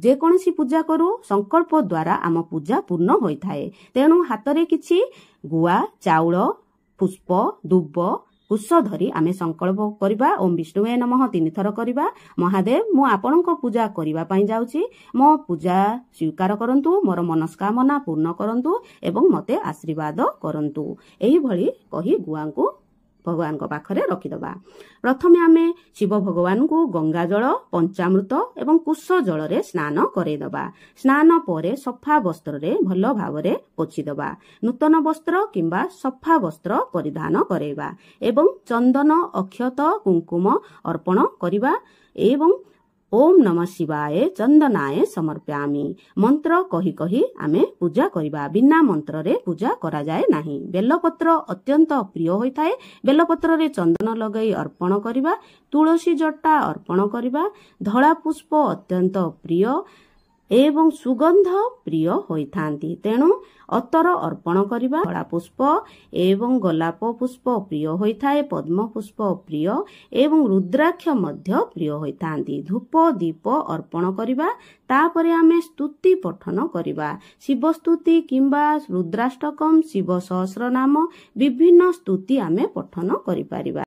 ଯେକୌଣସି ପୂଜା କରୁ ସଂକଳ୍ପ ଦ୍ୱାରା ଆମ ପୂଜା ପୂର୍ଣ୍ଣ ହୋଇଥାଏ। ତେଣୁ ହାତରେ କିଛି ଗୁଆ, ଚାଉଳ, ପୁଷ୍ପ, ଦୁବ, କୁଶ ଧରି ଆମେ ସଂକଳ୍ପ କରିବା। ଓಂ ବିଷ୍ଣୁବେ ନମଃ 3 ଥର କରିବା। ମହାଦେବ, ମୁଁ ଆପଣଙ୍କ ପୂଜା କରିବା ପାଇଁ ଯାଉଛି। ମୋ ପୂଜା ସ୍ୱୀକାର କରନ୍ତୁ, ମୋର ମନସ୍କାମନା ପୂର୍ଣ୍ଣ କରନ୍ତୁ ଏବଂ ମୋତେ ଆଶୀର୍ବାଦ କରନ୍ତୁ। ଏହିଭଳି କହି ଗୁଆଙ୍କୁ ଭଗବାନଙ୍କ ପାଖରେ ରଖିଦେବା। ପ୍ରଥମେ ଆମେ ଶିବ ଭଗବାନଙ୍କୁ ଗଙ୍ଗା ଜଳ, ପଞ୍ଚାମୃତ ଏବଂ କୁଶ ଜଳରେ ସ୍ନାନ କରେଇଦେବା। ସ୍ନାନ ପରେ ସଫା ବସ୍ତ୍ରରେ ଭଲ ଭାବରେ ପୋଛିଦେବା। ନୂତନ ବସ୍ତ୍ର କିମ୍ବା ସଫା ବସ୍ତ୍ର ପରିଧାନ କରେଇବା ଏବଂ ଚନ୍ଦନ, ଅକ୍ଷତ, କୁଙ୍କୁମ ଅର୍ପଣ କରିବା ଏବଂ ଓಂ ନମଃ ଶିବାୟ ଚନ୍ଦନାୟ ସମର୍ପୟାମି ମନ୍ତ୍ର କହି କହି ଆମେ ପୂଜା କରିବା। ବିନା ମନ୍ତ୍ରରେ ପୂଜା କରାଯାଏ ନାହିଁ। ବେଲପତ୍ର ଅତ୍ୟନ୍ତ ପ୍ରିୟ ହୋଇଥାଏ। ବେଲପତ୍ରରେ ଚନ୍ଦନ ଲଗାଇ ଅର୍ପଣ କରିବା। ତୁଳସୀ ଜଟା ଅର୍ପଣ କରିବା। ଧଳା ପୁଷ୍ପ ଅତ୍ୟନ୍ତ ପ୍ରିୟ ଏବଂ ସୁଗନ୍ଧ ପ୍ରିୟ ହୋଇଥାନ୍ତି। ତେଣୁ ଅତର ଅର୍ପଣ କରିବା। ଧଳା ପୁଷ୍ପ ଏବଂ ଗୋଲାପ ପୁଷ୍ପ ପ୍ରିୟ ହୋଇଥାଏ। ପଦ୍ମ ପୁଷ୍ପ ପ୍ରିୟ ଏବଂ ରୁଦ୍ରାକ୍ଷ ମଧ୍ୟ ପ୍ରିୟ ହୋଇଥାନ୍ତି। ଧୂପ ଦୀପ ଅର୍ପଣ କରିବା। ତାପରେ ଆମେ ସ୍ତୁତି ପଠନ କରିବା। ଶିବ ସ୍ତୁତି କିମ୍ବା ରୁଦ୍ରାଷ୍ଟକମ୍, ଶିବ ସହସ୍ର ନାମ, ବିଭିନ୍ନ ସ୍ତୁତି ଆମେ ପଠନ କରିପାରିବା।